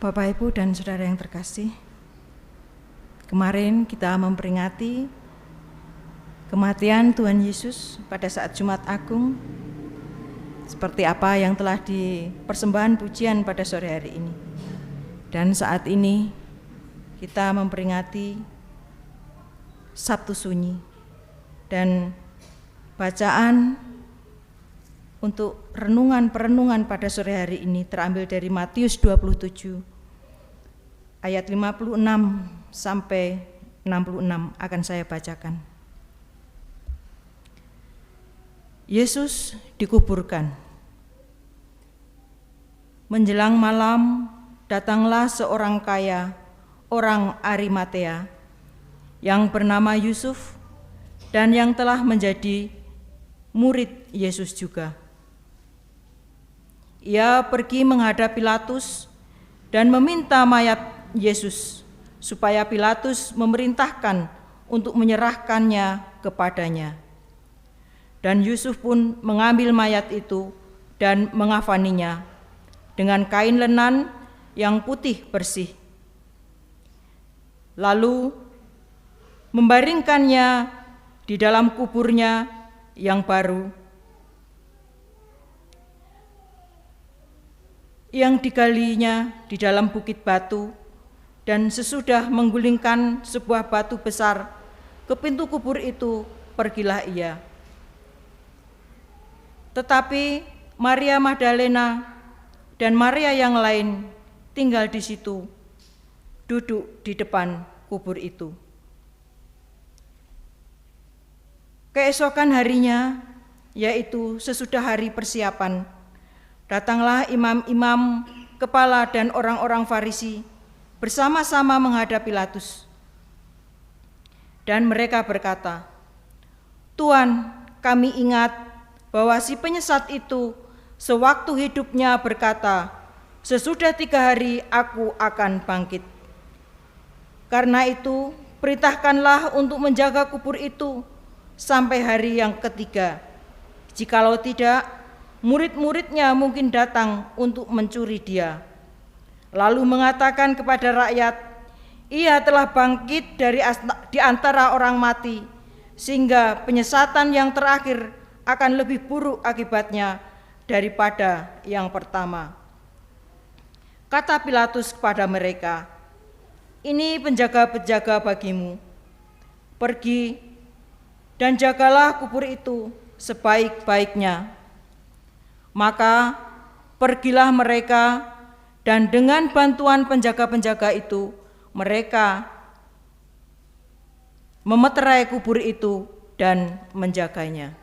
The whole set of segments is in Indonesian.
Bapak, Ibu, dan Saudara yang terkasih, kemarin kita memperingati kematian Tuhan Yesus pada saat Jumat Agung, seperti apa yang telah dipersembahkan pujian pada sore hari ini. Dan saat ini kita memperingati Sabtu Sunyi, dan bacaan untuk perenungan pada sore hari ini terambil dari Matius 27 ayat 56 sampai 66 akan saya bacakan. Yesus dikuburkan. Menjelang malam, datanglah seorang kaya, orang Arimatea, yang bernama Yusuf, dan yang telah menjadi murid Yesus juga. Ia pergi menghadap Pilatus dan meminta mayat Yesus, supaya Pilatus memerintahkan untuk menyerahkannya kepadanya. Dan Yusuf pun mengambil mayat itu dan mengafaninya dengan kain lenan yang putih bersih. Lalu membaringkannya di dalam kuburnya yang baru, yang digalinya di dalam bukit batu, dan sesudah menggulingkan sebuah batu besar ke pintu kubur itu, pergilah ia. Tetapi Maria Magdalena dan Maria yang lain tinggal di situ, duduk di depan kubur itu. Keesokan harinya, yaitu sesudah hari persiapan, datanglah imam-imam, kepala dan orang-orang Farisi bersama-sama menghadap Pilatus. Dan mereka berkata, "Tuan, kami ingat bahwa si penyesat itu sewaktu hidupnya berkata, 'Sesudah 3 hari aku akan bangkit.' Karena itu, perintahkanlah untuk menjaga kubur itu sampai hari yang ketiga. Jikalau tidak, murid-muridnya mungkin datang untuk mencuri dia, lalu mengatakan kepada rakyat, 'Ia telah bangkit di antara orang mati,' sehingga penyesatan yang terakhir akan lebih buruk akibatnya daripada yang pertama." Kata Pilatus kepada mereka, "Ini penjaga-penjaga bagimu. Pergi dan jagalah kubur itu sebaik-baiknya." Maka pergilah mereka, dan dengan bantuan penjaga-penjaga itu, mereka memeterai kubur itu dan menjaganya.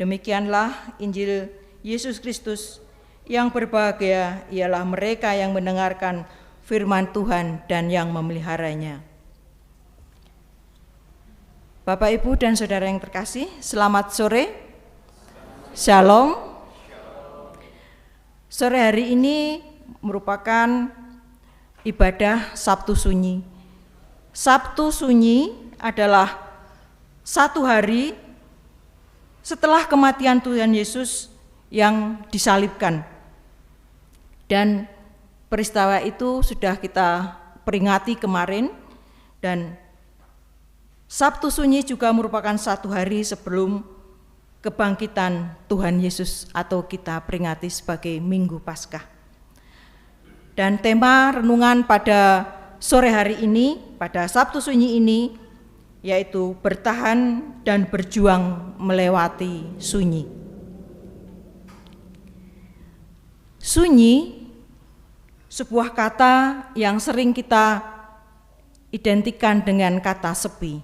Demikianlah Injil Yesus Kristus. Yang berbahagia ialah mereka yang mendengarkan firman Tuhan dan yang memeliharanya. Bapak, Ibu, dan Saudara yang terkasih, selamat sore. Shalom. Sore hari ini merupakan ibadah Sabtu Sunyi. Sabtu Sunyi adalah satu hari setelah kematian Tuhan Yesus yang disalibkan. Dan peristiwa itu sudah kita peringati kemarin, dan Sabtu Sunyi juga merupakan satu hari sebelum kebangkitan Tuhan Yesus, atau kita peringati sebagai Minggu Paskah. Dan tema renungan pada sore hari ini, pada Sabtu Sunyi ini, yaitu bertahan dan berjuang melewati sunyi. Sunyi, sebuah kata yang sering kita identikan dengan kata sepi.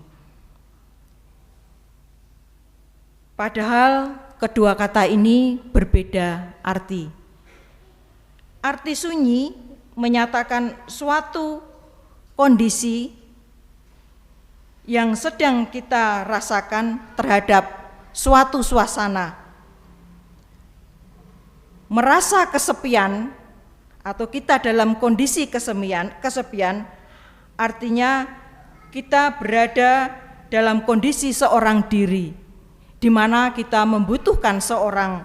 Padahal kedua kata ini berbeda arti. Arti sunyi menyatakan suatu kondisi yang sedang kita rasakan terhadap suatu suasana. Merasa kesepian atau kita dalam kondisi kesepian artinya kita berada dalam kondisi seorang diri, di mana kita membutuhkan seorang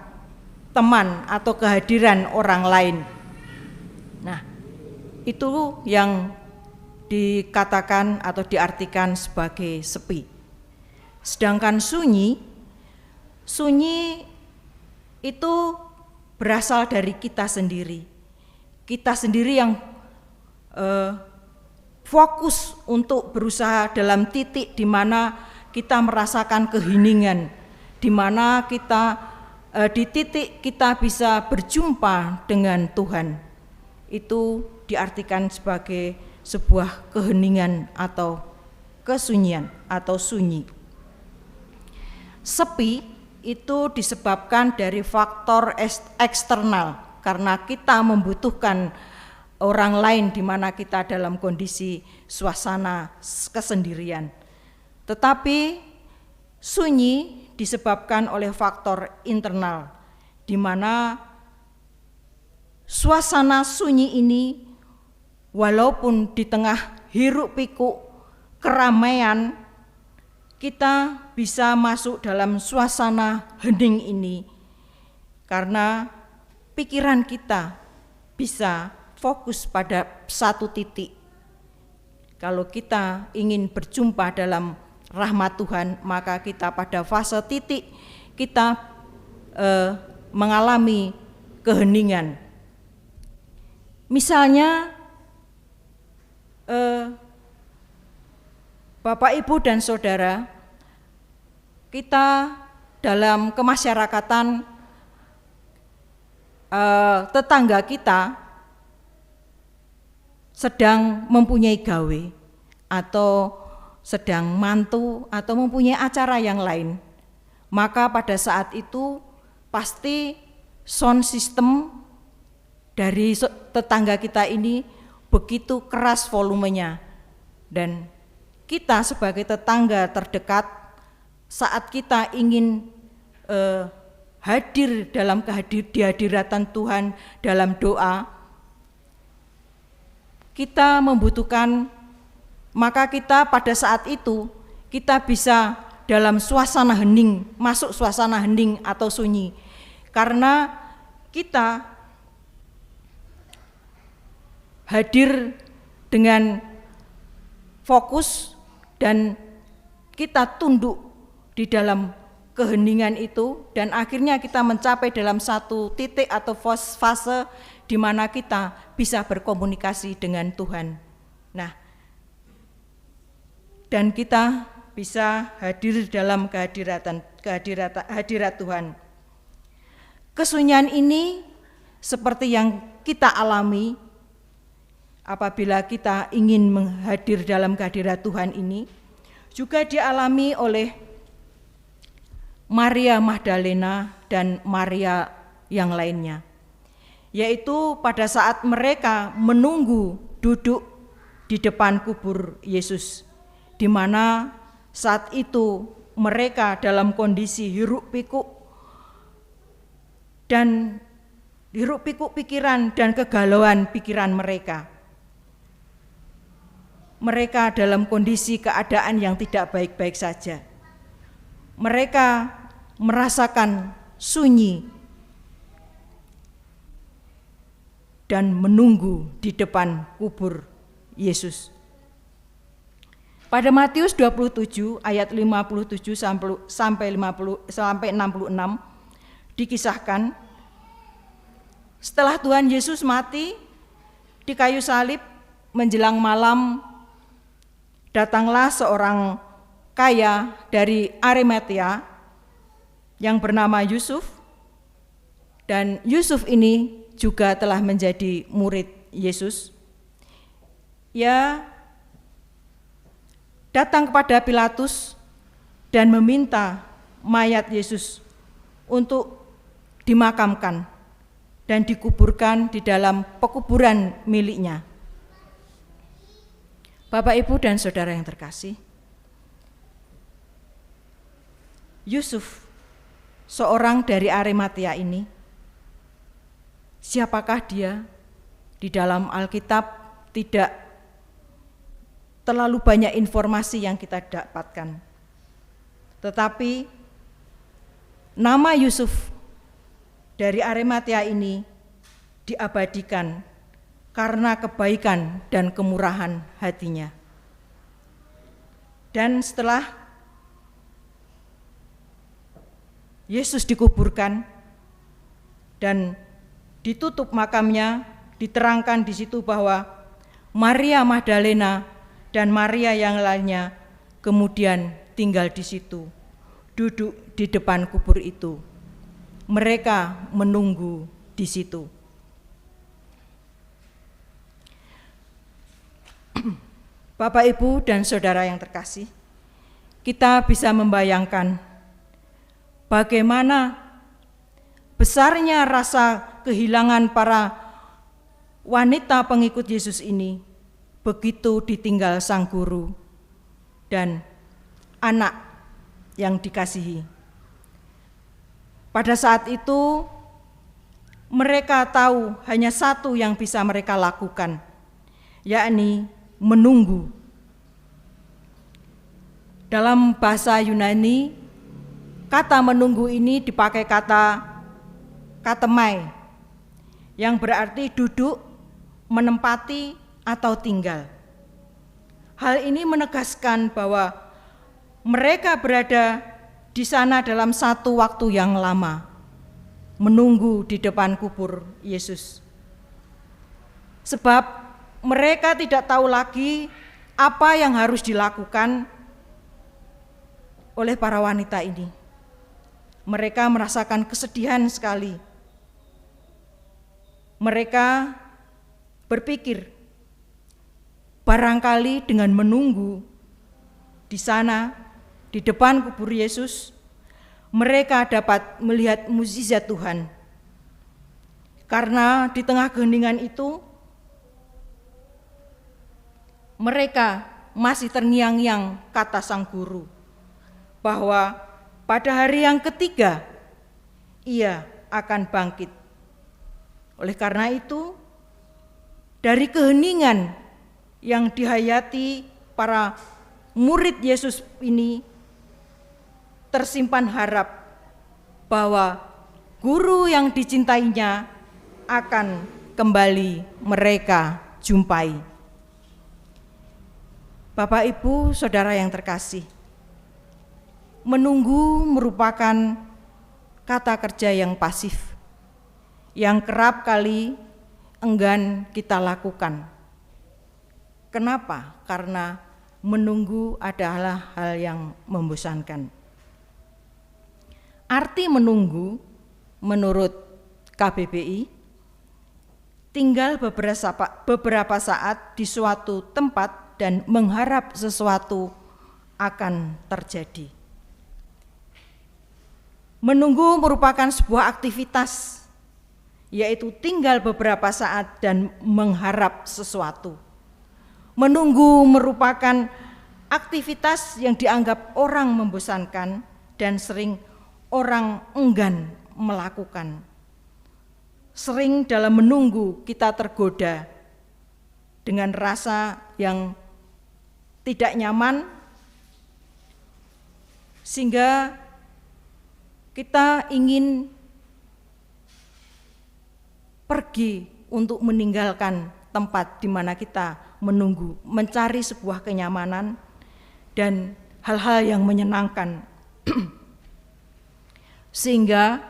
teman atau kehadiran orang lain. Nah, itu yang dikatakan atau diartikan sebagai sepi. Sedangkan sunyi itu berasal dari kita sendiri. Kita sendiri yang fokus untuk berusaha dalam titik di mana kita merasakan keheningan, di mana kita di titik kita bisa berjumpa dengan Tuhan. Itu diartikan sebagai sebuah keheningan atau kesunyian atau sunyi. Sepi itu disebabkan dari faktor eksternal, karena kita membutuhkan orang lain di mana kita dalam kondisi suasana kesendirian. Tetapi sunyi disebabkan oleh faktor internal, di mana suasana sunyi ini walaupun di tengah hiruk pikuk keramaian, kita bisa masuk dalam suasana hening ini karena pikiran kita bisa fokus pada satu titik. Kalau kita ingin berjumpa dalam rahmat Tuhan, maka kita pada fase titik kita mengalami keheningan. Misalnya Bapak, Ibu, dan Saudara, kita dalam kemasyarakatan tetangga kita sedang mempunyai gawe atau sedang mantu atau mempunyai acara yang lain, maka pada saat itu pasti sound system dari tetangga kita ini begitu keras volumenya, dan kita sebagai tetangga terdekat saat kita ingin hadir dalam kehadiran Tuhan dalam doa, kita membutuhkan, maka kita pada saat itu kita bisa dalam suasana hening, masuk suasana hening atau sunyi, karena kita hadir dengan fokus dan kita tunduk di dalam keheningan itu, dan akhirnya kita mencapai dalam satu titik atau fase di mana kita bisa berkomunikasi dengan Tuhan. Nah, dan kita bisa hadir dalam hadirat Tuhan. Kesunyian ini seperti yang kita alami apabila kita ingin menghadir dalam kehadirat Tuhan ini, juga dialami oleh Maria Magdalena dan Maria yang lainnya, yaitu pada saat mereka menunggu duduk di depan kubur Yesus, di mana saat itu mereka dalam kondisi hiruk pikuk dan hiruk pikuk pikiran dan kegalauan pikiran mereka. Mereka dalam kondisi keadaan yang tidak baik-baik saja. Mereka merasakan sunyi dan menunggu di depan kubur Yesus. Pada Matius 27 ayat 57 sampai 66 dikisahkan, setelah Tuhan Yesus mati di kayu salib menjelang malam, datanglah seorang kaya dari Arimatea yang bernama Yusuf, dan Yusuf ini juga telah menjadi murid Yesus. Ia datang kepada Pilatus dan meminta mayat Yesus untuk dimakamkan dan dikuburkan di dalam pekuburan miliknya. Bapak, Ibu, dan Saudara yang terkasih, Yusuf, seorang dari Arimatea ini, siapakah dia? Di dalam Alkitab tidak terlalu banyak informasi yang kita dapatkan. Tetapi nama Yusuf dari Arimatea ini diabadikan karena kebaikan dan kemurahan hatinya. Dan setelah Yesus dikuburkan dan ditutup makamnya, diterangkan di situ bahwa Maria Magdalena dan Maria yang lainnya kemudian tinggal di situ, duduk di depan kubur itu. Mereka menunggu di situ. Bapak, Ibu, dan saudara yang terkasih, kita bisa membayangkan bagaimana besarnya rasa kehilangan para wanita pengikut Yesus ini begitu ditinggal sang guru dan anak yang dikasihi. Pada saat itu mereka tahu hanya satu yang bisa mereka lakukan, yakni menunggu. Dalam bahasa Yunani, kata menunggu ini dipakai kata katemai, yang berarti duduk, menempati, atau tinggal. Hal ini menegaskan bahwa mereka berada di sana dalam satu waktu yang lama, menunggu di depan kubur Yesus. Sebab mereka tidak tahu lagi apa yang harus dilakukan oleh para wanita ini. Mereka merasakan kesedihan sekali. Mereka berpikir, barangkali dengan menunggu di sana, di depan kubur Yesus, mereka dapat melihat mukjizat Tuhan. Karena di tengah keheningan itu, mereka masih terngiang-ngiang kata sang guru, bahwa pada hari yang ketiga, ia akan bangkit. Oleh karena itu, dari keheningan yang dihayati para murid Yesus ini, tersimpan harap bahwa guru yang dicintainya akan kembali mereka jumpai. Bapak, Ibu, saudara yang terkasih, menunggu merupakan kata kerja yang pasif, yang kerap kali enggan kita lakukan. Kenapa? Karena menunggu adalah hal yang membosankan. Arti menunggu menurut KBBI, tinggal beberapa saat di suatu tempat dan mengharap sesuatu akan terjadi. Menunggu merupakan sebuah aktivitas, yaitu tinggal beberapa saat dan mengharap sesuatu. Menunggu merupakan aktivitas yang dianggap orang membosankan dan sering orang enggan melakukan. Sering dalam menunggu kita tergoda dengan rasa yang tidak nyaman, sehingga kita ingin pergi untuk meninggalkan tempat di mana kita menunggu, mencari sebuah kenyamanan dan hal-hal yang menyenangkan, sehingga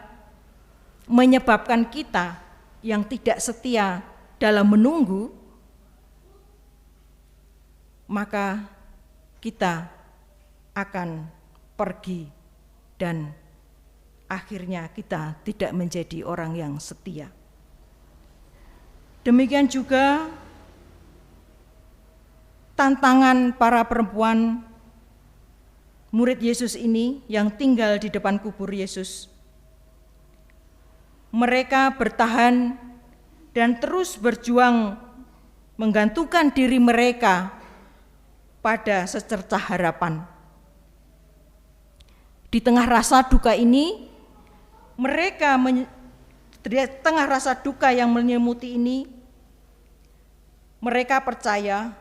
menyebabkan kita yang tidak setia dalam menunggu, maka kita akan pergi dan akhirnya kita tidak menjadi orang yang setia. Demikian juga tantangan para perempuan murid Yesus ini yang tinggal di depan kubur Yesus. Mereka bertahan dan terus berjuang menggantungkan diri mereka pada secercah harapan. Di tengah rasa duka ini, di tengah rasa duka yang menyelimuti ini, mereka percaya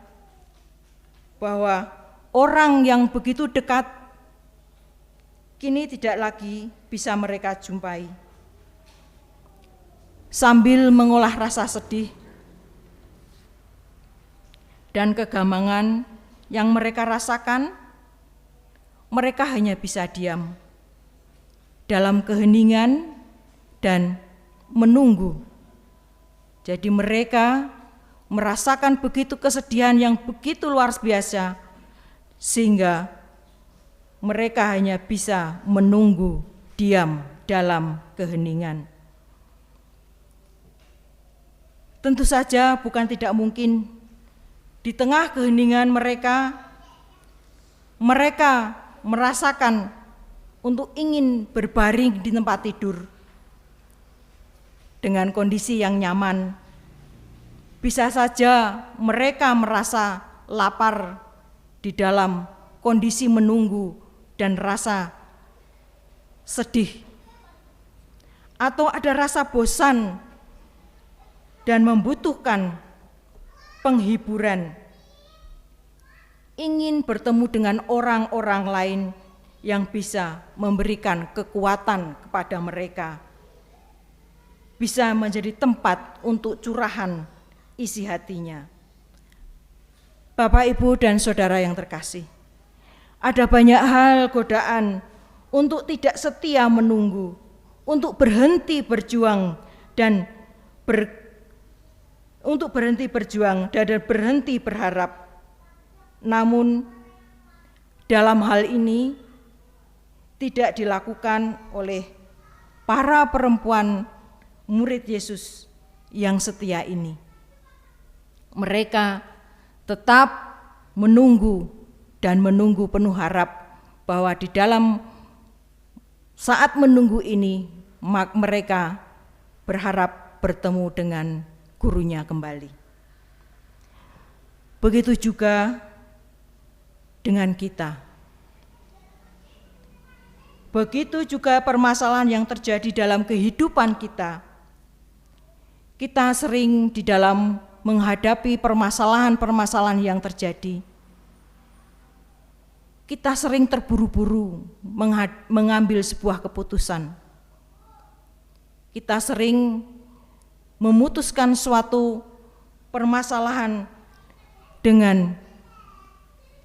bahwa orang yang begitu dekat kini tidak lagi bisa mereka jumpai. Sambil mengolah rasa sedih, dan kegamangan yang mereka rasakan, mereka hanya bisa diam dalam keheningan dan menunggu. Jadi mereka merasakan begitu kesedihan yang begitu luar biasa, sehingga mereka hanya bisa menunggu diam dalam keheningan. Tentu saja bukan tidak mungkin di tengah keheningan mereka merasakan untuk ingin berbaring di tempat tidur dengan kondisi yang nyaman. Bisa saja mereka merasa lapar di dalam kondisi menunggu dan rasa sedih, atau ada rasa bosan dan membutuhkan penghiburan, ingin bertemu dengan orang-orang lain yang bisa memberikan kekuatan kepada mereka, bisa menjadi tempat untuk curahan isi hatinya. Bapak, Ibu, dan Saudara yang terkasih, ada banyak hal godaan untuk tidak setia menunggu, untuk berhenti berjuang dan berhenti berharap. Namun dalam hal ini tidak dilakukan oleh para perempuan murid Yesus yang setia ini. Mereka tetap menunggu dan menunggu penuh harap bahwa di dalam saat menunggu ini mereka berharap bertemu dengan gurunya kembali. Begitu juga dengan kita. Begitu juga permasalahan yang terjadi dalam kehidupan kita. Kita sering di dalam menghadapi permasalahan-permasalahan yang terjadi, kita sering terburu-buru mengambil sebuah keputusan. Kita sering memutuskan suatu permasalahan dengan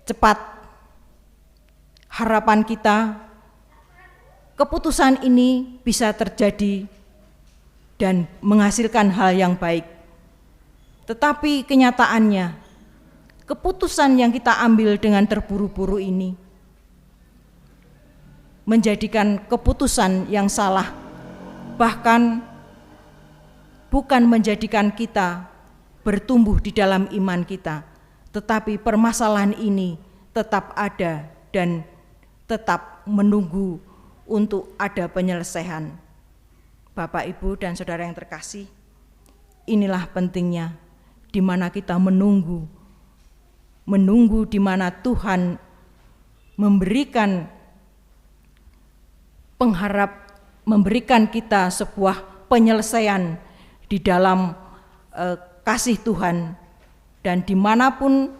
cepat. Harapan kita, keputusan ini bisa terjadi dan menghasilkan hal yang baik. Tetapi kenyataannya, keputusan yang kita ambil dengan terburu-buru ini menjadikan keputusan yang salah, bahkan bukan menjadikan kita bertumbuh di dalam iman kita, tetapi permasalahan ini tetap ada dan tetap menunggu untuk ada penyelesaian. Bapak, Ibu, dan Saudara yang terkasih, inilah pentingnya di mana kita menunggu di mana Tuhan memberikan memberikan kita sebuah penyelesaian di dalam kasih Tuhan, dan dimanapun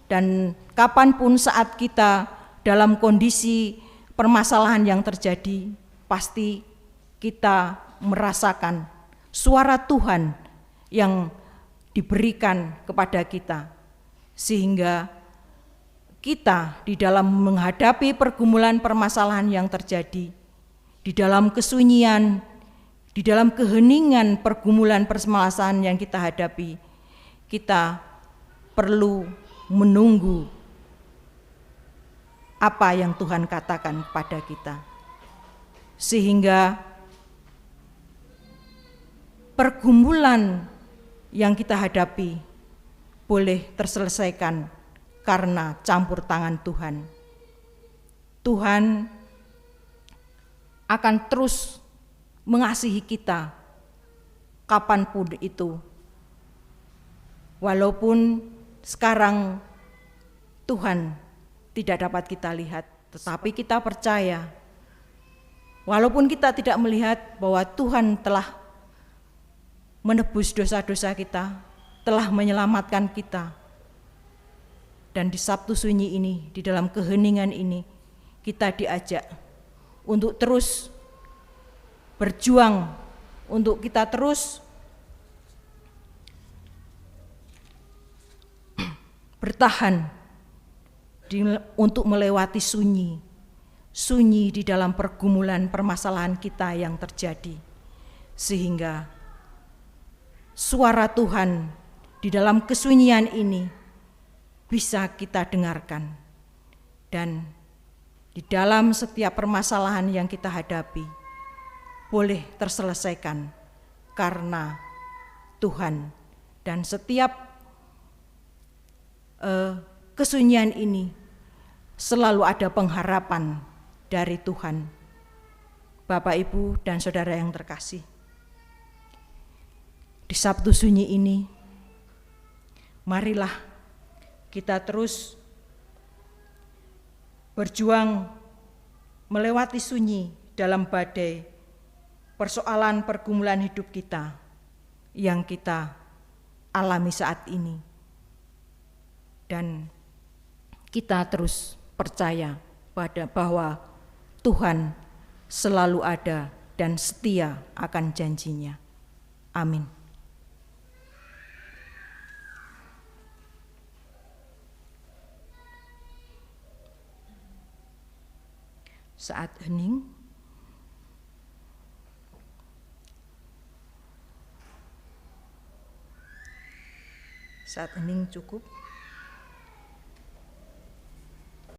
dan kapanpun saat kita dalam kondisi permasalahan yang terjadi, pasti kita merasakan suara Tuhan yang diberikan kepada kita, sehingga kita di dalam menghadapi pergumulan permasalahan yang terjadi, di dalam kesunyian, di dalam keheningan pergumulan permasalahan yang kita hadapi, kita perlu menunggu apa yang Tuhan katakan kepada kita, sehingga pergumulan yang kita hadapi boleh terselesaikan karena campur tangan Tuhan. Tuhan akan terus mengasihi kita kapanpun itu. Walaupun sekarang Tuhan tidak dapat kita lihat, tetapi kita percaya, walaupun kita tidak melihat bahwa Tuhan telah menebus dosa-dosa kita, telah menyelamatkan kita. Dan di Sabtu Sunyi ini, di dalam keheningan ini, kita diajak untuk terus berjuang, untuk kita terus bertahan untuk melewati sunyi di dalam pergumulan permasalahan kita yang terjadi, sehingga suara Tuhan di dalam kesunyian ini bisa kita dengarkan, dan di dalam setiap permasalahan yang kita hadapi boleh terselesaikan karena Tuhan. Dan setiap kesunyian ini selalu ada pengharapan dari Tuhan. Bapak, Ibu, dan saudara yang terkasih, di Sabtu Sunyi ini marilah kita terus berjuang melewati sunyi dalam badai persoalan pergumulan hidup kita yang kita alami saat ini. Dan kita terus percaya bahwa Tuhan selalu ada dan setia akan janjinya. Amin. Saat hening, cukup.